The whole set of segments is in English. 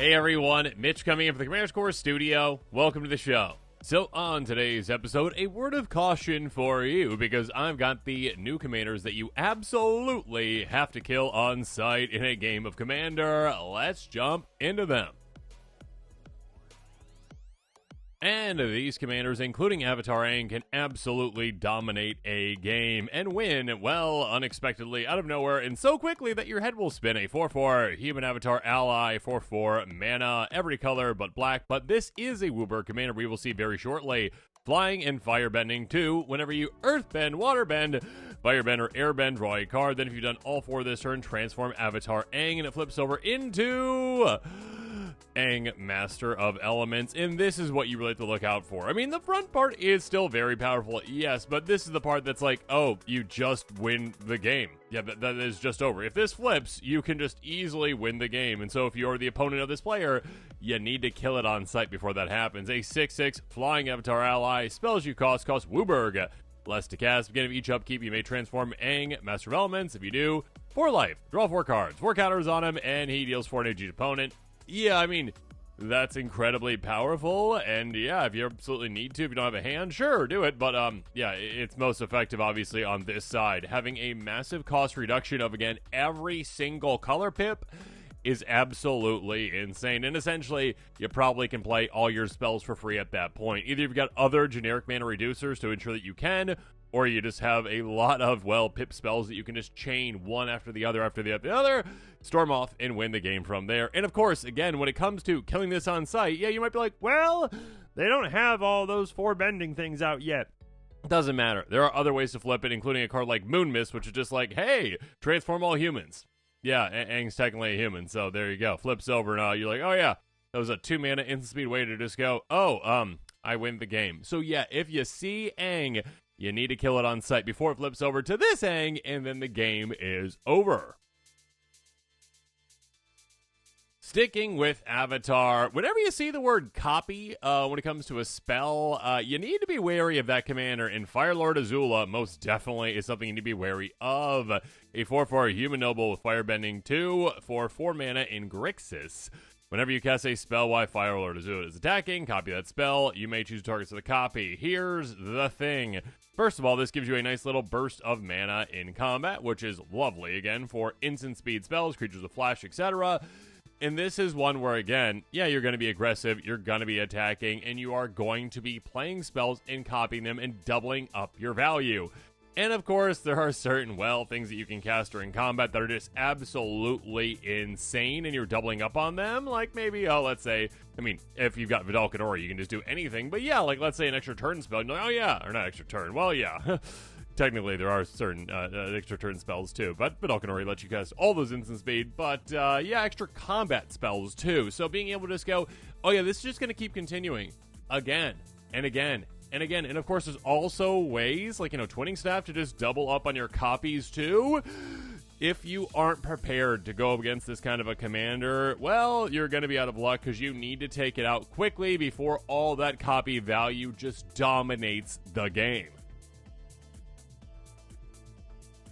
Hey everyone, Mitch coming in from the Commander's Core studio. Welcome to the show. So on today's episode, a word of caution for you, because I've got the new commanders that you absolutely have to kill on sight in a game of Commander. Let's jump into them. And these commanders, including Avatar Aang, can absolutely dominate a game and win, well, unexpectedly out of nowhere and so quickly that your head will spin. A 4/4 human avatar ally, 4/4 mana, every color but black, but this is a Wooburg commander we will see very shortly. Flying and firebending too. Whenever you earthbend, waterbend, firebend, or airbend, draw a card. Then if you've done all four this turn, transform Avatar Aang and it flips over into Aang, Master of Elements, and this is what you really have to look out for. I mean, the front part is still very powerful, yes, but this is the part that's like, oh, you just win the game. Yeah, that is just over. If this flips, you can just easily win the game, and so if you're the opponent of this player, you need to kill it on sight before that happens. A 6/6 Flying Avatar Ally, spells you cost Wooburg. Less to cast. Beginning of each upkeep, you may transform Aang, Master of Elements. If you do, 4 life. Draw 4 cards. 4 counters on him, and he deals 4 damage to each opponent. Yeah, I mean, that's incredibly powerful, and yeah, if you absolutely need to, if you don't have a hand, sure, do it, but yeah, it's most effective, obviously, on this side. Having a massive cost reduction of, again, every single color pip is absolutely insane, and essentially, you probably can play all your spells for free at that point. Either you've got other generic mana reducers to ensure that you can, or you just have a lot of, well, pip spells that you can just chain one after the other, storm off, and win the game from there. And of course, again, when it comes to killing this on sight, yeah, you might be like, well, they don't have all those 4 bending things out yet. Doesn't matter. There are other ways to flip it, including a card like Moon Mist, which is just like, hey, transform all humans. Yeah, Aang's technically a human, so there you go. Flips over, and you're like, oh yeah, that was a 2 mana instant speed way to just go, oh, I win the game. So yeah, if you see Aang, you need to kill it on sight before it flips over to this Aang, and then the game is over. Sticking with Avatar, whenever you see the word copy when it comes to a spell, you need to be wary of that commander, and Firelord Azula most definitely is something you need to be wary of. A 4/4 human noble with firebending 2 for 4 mana in Grixis. Whenever you cast a spell while Firelord Azula is attacking, copy that spell. You may choose targets to the copy. Here's the thing. First of all, this gives you a nice little burst of mana in combat, which is lovely, again, for instant speed spells, creatures with flash, etc. And this is one where, again, yeah, you're going to be aggressive, you're going to be attacking, and you are going to be playing spells and copying them and doubling up your value. And of course, there are certain, well, things that you can cast during combat that are just absolutely insane, and you're doubling up on them. Like maybe, let's say, I mean, if you've got Vidal Kadori, you can just do anything. But yeah, like let's say an extra turn spell, and you're like, oh yeah, or not extra turn. Well, yeah. Technically, there are certain extra turn spells too, but Vidal Kadori lets you cast all those instant speed. But yeah, extra combat spells too. So being able to just go, oh yeah, this is just going to keep continuing again and again. And again, and of course, there's also ways, like, Twinning Staff to just double up on your copies, too. If you aren't prepared to go up against this kind of a commander, well, you're going to be out of luck, because you need to take it out quickly before all that copy value just dominates the game.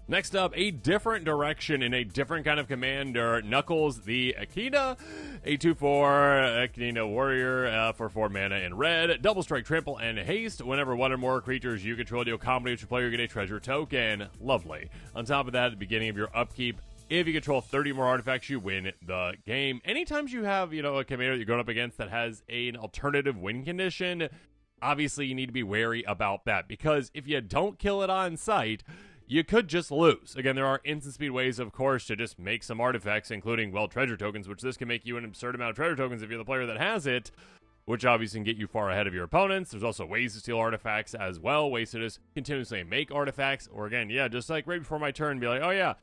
Next up, a different direction in a different kind of commander, Knuckles the Echidna, a 2/4 Echidna warrior for 4 mana in red, double strike, trample, and haste. Whenever one or more creatures you control deal combat with your player, you get a treasure token. Lovely. On top of that, at the beginning of your upkeep, if you control 30 more artifacts, you win the game. Anytime you have, a commander that you're going up against that has an alternative win condition, obviously you need to be wary about that, because if you don't kill it on sight, you could just lose. Again, there are instant speed ways, of course, to just make some artifacts, including, well, treasure tokens, which this can make you an absurd amount of treasure tokens if you're the player that has it, which obviously can get you far ahead of your opponents. There's also ways to steal artifacts as well, ways to just continuously make artifacts, or again, yeah, just like right before my turn, be like, oh yeah,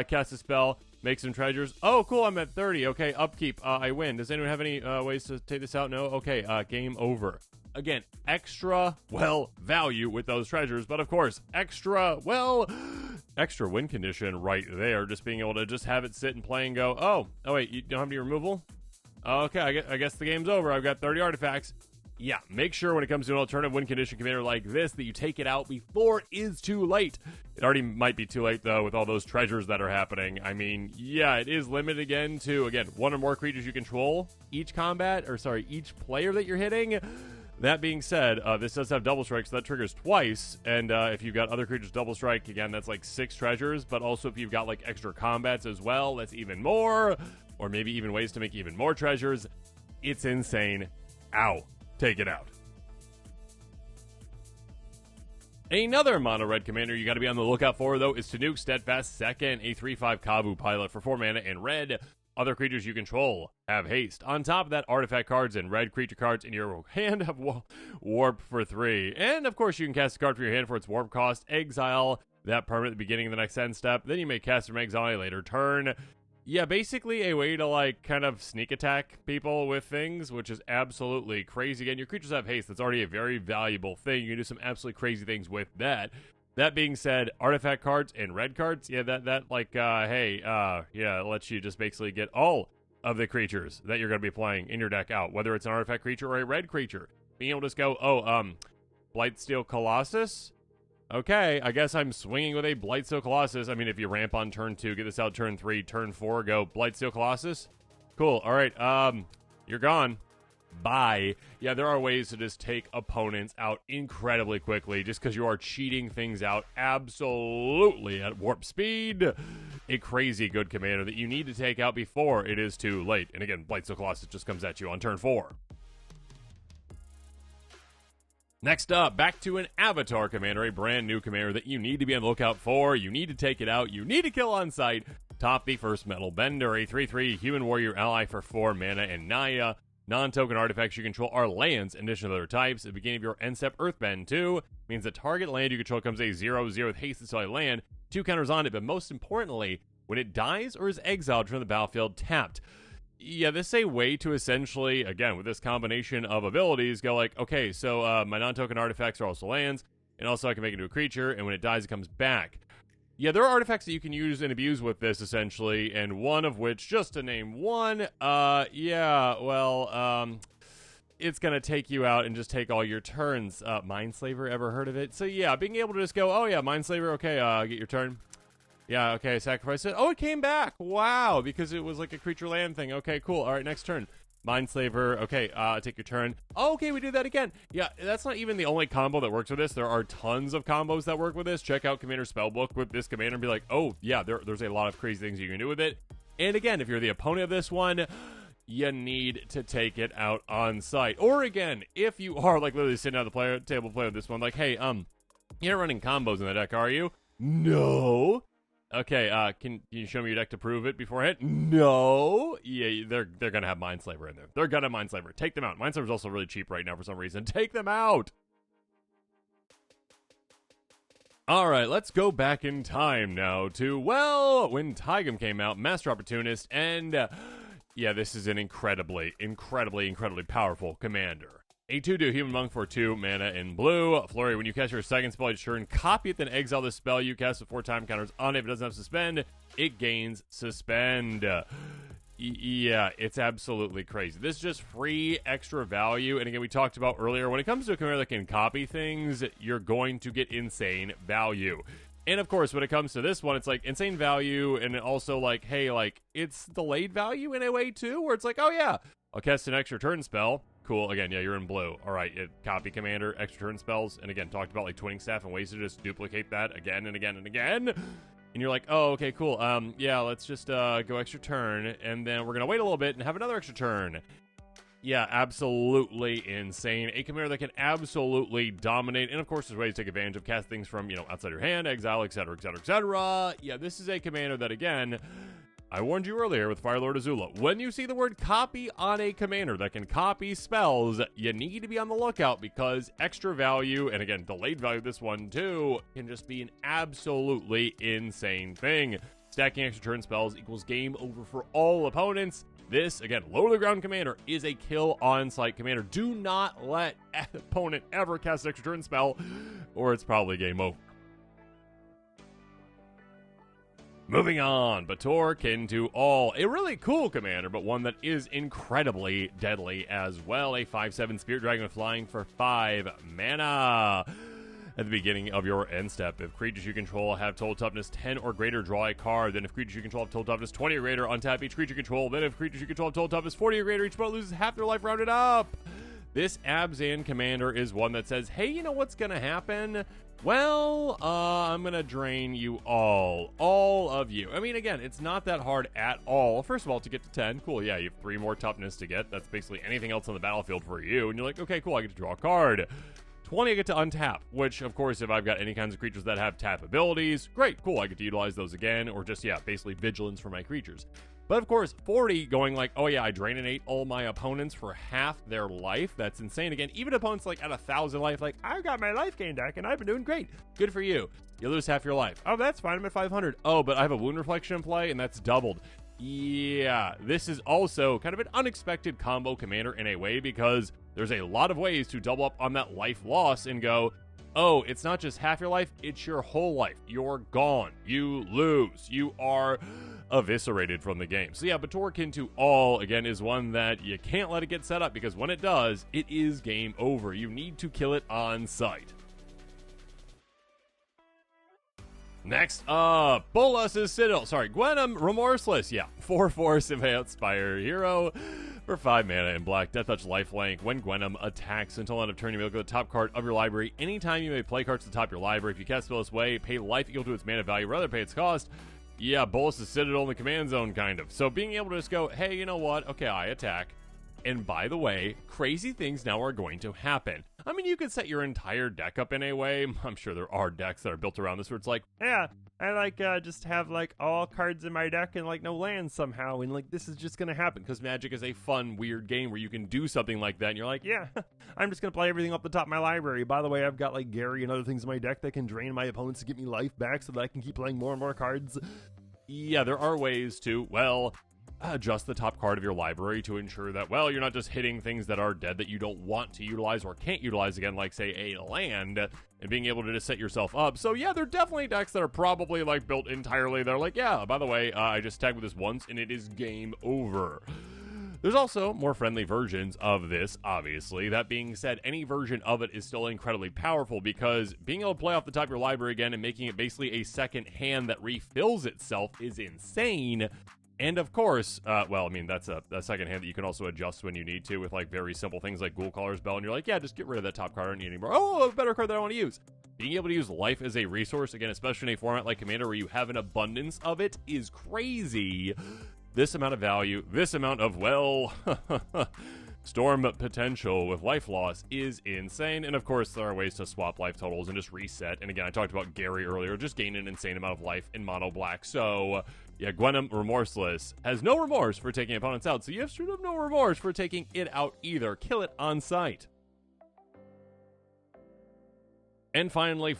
cast a spell, make some treasures. Oh, cool, I'm at 30. Okay, upkeep, I win. Does anyone have any ways to take this out? No? Okay, game over. Again, extra, well, value with those treasures, but of course, extra win condition right there. Just being able to just have it sit and play and go, oh wait, you don't have any removal? Okay, I guess the game's over. I've got 30 artifacts. Yeah, make sure when it comes to an alternative win condition commander like this that you take it out before it is too late. It already might be too late, though, with all those treasures that are happening. I mean, yeah, it is limited again to, again, one or more creatures you control each player that you're hitting. That being said, this does have double strike, so that triggers twice. And if you've got other creatures double strike, again, that's like 6 treasures. But also if you've got like extra combats as well, that's even more. Or maybe even ways to make even more treasures. It's insane. Ow. Take it out. Another mono red commander you got to be on the lookout for, though, is Tannuk Steadfast second, a 3/5 Kavu pilot for 4 mana in red. Other creatures you control have haste. On top of that, artifact cards and red creature cards in your hand have warp for 3. And of course, you can cast a card from your hand for its warp cost. Exile that permanent at the beginning of the next end step. Then you may cast from exile on a later turn. Yeah, basically a way to, like, kind of sneak attack people with things, which is absolutely crazy. Again, your creatures have haste. That's already a very valuable thing. You can do some absolutely crazy things with that. That being said, artifact cards and red cards, yeah, that it lets you just basically get all of the creatures that you're going to be playing in your deck out, whether it's an artifact creature or a red creature. Being able to just go, Blightsteel Colossus? Okay, I guess I'm swinging with a Blightsteel Colossus. I mean, if you ramp on turn 2, get this out turn 3, turn 4, go Blightsteel Colossus. Cool, alright, you're gone. Bye. Yeah, there are ways to just take opponents out incredibly quickly just because you are cheating things out absolutely at warp speed. A crazy good commander that you need to take out before it is too late. And again, Blightsteel Colossus just comes at you on turn 4. Next up, back to an Avatar commander, a brand new commander that you need to be on the lookout for. You need to take it out. You need to kill on sight. Toph the First Metalbender, a 3/3 human warrior ally for 4 mana and Naya. Non-token artifacts you control are lands in addition to other types. At the beginning of your end step, Earthbend 2 means the target land you control comes a 0/0 with haste until a land, 2 counters on it, but most importantly, when it dies or is exiled from the battlefield tapped. Yeah, this is a way to essentially, again, with this combination of abilities, go like, okay, so my non-token artifacts are also lands, and also I can make it into a creature, and when it dies, it comes back. Yeah, there are artifacts that you can use and abuse with this, essentially, and one of which, just to name one, it's going to take you out and just take all your turns. Mindslaver, ever heard of it? So yeah, being able to just go, oh yeah, Mindslaver, okay, get your turn. Yeah, okay, sacrifice it. Oh, it came back. Wow, because it was like a creature land thing. Okay, cool. All right, next turn. Mindslaver. Okay, take your turn. Oh, okay, we do that again. Yeah, that's not even the only combo that works with this. There are tons of combos that work with this. Check out Commander Spellbook with this commander and be like, oh, yeah, there's a lot of crazy things you can do with it. And again, if you're the opponent of this one, you need to take it out on site. Or again, if you are like literally sitting at the table playing with this one, like, hey, you're not running combos in the deck, are you? No. Okay, can you show me your deck to prove it beforehand? No. Yeah, they're gonna have Mindslaver in there. They're gonna Mindslaver. Take them out. Mindslaver's also really cheap right now for some reason. Take them out. All right, let's go back in time now to, well, when Taigam came out, Master Opportunist, and yeah, this is an incredibly powerful commander. A 2/2 human monk for 2 mana in blue. Flurry, when you cast your second spell each turn, copy it, then exile the spell you cast with 4 time counters on it. If it doesn't have suspend, it gains suspend. Yeah, it's absolutely crazy. This is just free extra value. And again, we talked about earlier, when it comes to a commander that can copy things, you're going to get insane value. And of course, when it comes to this one, it's like insane value, and also like, hey, like, it's delayed value in a way too, where it's like, oh yeah, I'll cast an extra turn spell. Cool. Again, yeah, you're in blue. All right, copy commander, extra turn spells, and again, talked about like twinning staff and ways to just duplicate that again and again and again. And you're like, oh, okay, cool. Yeah, let's just go extra turn, and then we're gonna wait a little bit and have another extra turn. Yeah, absolutely insane. A commander that can absolutely dominate, and of course, there's ways to take advantage of cast things from, outside your hand, exile, etc., etc., etc. Yeah, this is a commander that, again, I warned you earlier with Firelord Azula. When you see the word copy on a commander that can copy spells, you need to be on the lookout, because extra value, and again, delayed value, this one too, can just be an absolutely insane thing. Stacking extra turn spells equals game over for all opponents. This, again, low to the ground commander is a kill on site commander. Do not let an opponent ever cast an extra turn spell, or it's probably game over. Moving on, Betor, kin to all. A really cool commander, but one that is incredibly deadly as well. A 5/7 Spirit Dragon with flying for 5 mana. At the beginning of your end step, if creatures you control have total toughness 10 or greater, draw a card. Then if creatures you control have total toughness 20 or greater, untap each creature you control. Then if creatures you control have total toughness 40 or greater, each opponent loses half their life rounded up. This Abzan commander is one that says, hey, you know what's going to happen? Well, I'm going to drain you all of you. I mean, again, it's not that hard at all. First of all, to get to 10, cool, yeah, you have 3 more toughness to get. That's basically anything else on the battlefield for you. And you're like, okay, cool, I get to draw a card. 20, I get to untap, which, of course, if I've got any kinds of creatures that have tap abilities, great, cool, I get to utilize those again, or just, yeah, basically vigilance for my creatures. But, of course, 40 going like, oh, yeah, I drainate all my opponents for half their life. That's insane. Again, even opponents, like, at 1,000 life, like, I've got my life gain deck, and I've been doing great. Good for you. You lose half your life. Oh, that's fine. I'm at 500. Oh, but I have a Wound Reflection in play, and that's doubled. Yeah, this is also kind of an unexpected combo commander in a way, because there's a lot of ways to double up on that life loss and go, oh, it's not just half your life, it's your whole life. You're gone. You lose. You are eviscerated from the game. So yeah, Betor, kin to all, again, is one that you can't let it get set up, because when it does, it is game over. You need to kill it on sight. Next up, Bolas's Citadel. Sorry, Gwenom, Remorseless. Yeah, 4/4 Symbiote Spire Hero for 5 mana in black. Death Touch lifelink. When Gwenom attacks until end of turn, you may look at the top card of your library. Anytime you may play cards to the top of your library. If you cast spell this way, pay life equal to its mana value, rather pay its cost. Yeah, Bolas's Citadel in the command zone, kind of. So being able to just go, hey, you know what? Okay, I attack. And by the way, crazy things now are going to happen. I mean, you could set your entire deck up in a way. I'm sure there are decks that are built around this where it's like, yeah, I like just have like all cards in my deck and like no lands somehow. And like this is just going to happen because Magic is a fun, weird game where you can do something like that. And you're like, yeah, I'm just going to play everything up the top of my library. By the way, I've got like Gary and other things in my deck that can drain my opponents to get me life back so that I can keep playing more and more cards. Yeah, there are ways to, well, adjust the top card of your library to ensure that, well, you're not just hitting things that are dead that you don't want to utilize or can't utilize again, like, say, a land, and being able to just set yourself up. So, yeah, there are definitely decks that are probably, like, built entirely. They're like, yeah, by the way, I just tagged with this once, and it is game over. There's also more friendly versions of this, obviously. That being said, any version of it is still incredibly powerful because being able to play off the top of your library again and making it basically a second hand that refills itself is insane. And of course, well, I mean, that's a second hand that you can also adjust when you need to with like very simple things like Ghoul Caller's Bell, and you're like, yeah, just get rid of that top card, I don't need anymore. Oh, a better card that I want to use. Being able to use life as a resource, again, especially in a format like Commander where you have an abundance of it, is crazy. This amount of value, this amount of, well, storm potential with life loss is insane. And of course, there are ways to swap life totals and just reset. And again, I talked about Gary earlier, just gain an insane amount of life in mono black. So yeah, Gwenom, Remorseless, has no remorse for taking opponents out. So you have straight up no remorse for taking it out either. Kill it on sight. And finally,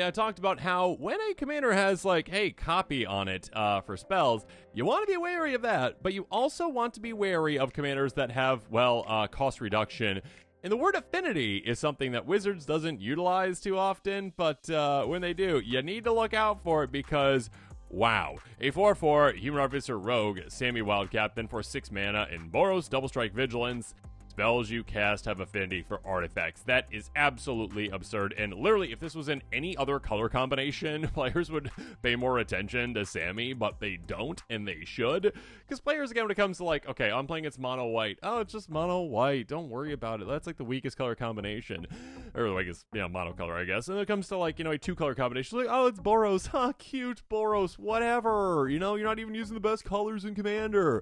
I talked about how when a commander has, like, hey, copy on it for spells, you want to be wary of that, but you also want to be wary of commanders that have, well, cost reduction. And the word affinity is something that Wizards doesn't utilize too often, but when they do, you need to look out for it because, wow. A 4/4 Human Artificer Rogue, Sami Wildcat, then for 6 mana in Boros, Double Strike Vigilance. Spells you cast have affinity for artifacts. That is absolutely absurd. And literally, if this was in any other color combination, players would pay more attention to Sami, but they don't, and they should. Because players, again, when it comes to like, okay, I'm playing it's mono white. Oh, it's just mono white. Don't worry about it. That's like the weakest color combination. Or like it's, you know, mono color, I guess. And when it comes to like, you know, a 2-color combination, like, oh, it's Boros. Huh, cute, Boros, whatever. You know, you're not even using the best colors in Commander.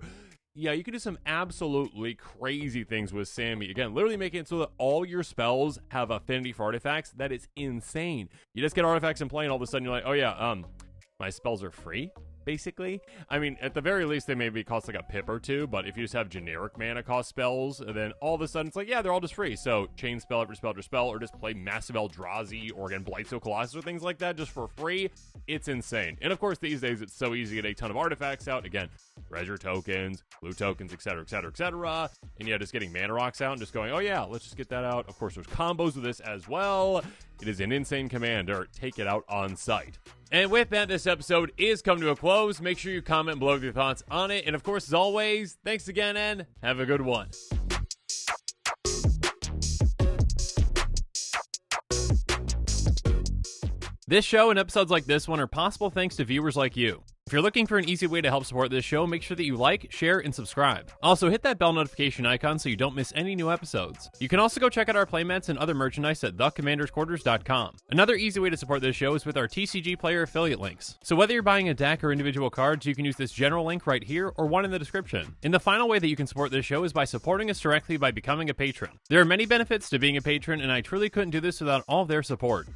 Yeah, you can do some absolutely crazy things with Sami. Again, literally making it so that all your spells have affinity for artifacts. That is insane. You just get artifacts in play, and all of a sudden you're like, oh yeah, my spells are free, basically. I mean, at the very least, they maybe cost like a pip or two, but if you just have generic mana cost spells, then all of a sudden it's like, yeah, they're all just free. So chain spell after spell after spell, or just play Massive Eldrazi, or again, Blightsteel Colossus, or things like that just for free. It's insane. And of course, these days, it's so easy to get a ton of artifacts out. Again, treasure tokens, blue tokens, etc., etc., etc. And yeah, just getting mana rocks out and just going, oh yeah, let's just get that out. Of course, there's combos with this as well. It is an insane commander. Take it out on sight. And with that, this episode is come to a close. Make sure you comment below with your thoughts on it. And of course, as always, thanks again and have a good one. This show and episodes like this one are possible thanks to viewers like you. If you're looking for an easy way to help support this show, make sure that you like, share, and subscribe. Also, hit that bell notification icon so you don't miss any new episodes. You can also go check out our playmats and other merchandise at thecommandersquarters.com. Another easy way to support this show is with our TCG player affiliate links. So whether you're buying a deck or individual cards, you can use this general link right here or one in the description. And the final way that you can support this show is by supporting us directly by becoming a patron. There are many benefits to being a patron, and I truly couldn't do this without all of their support.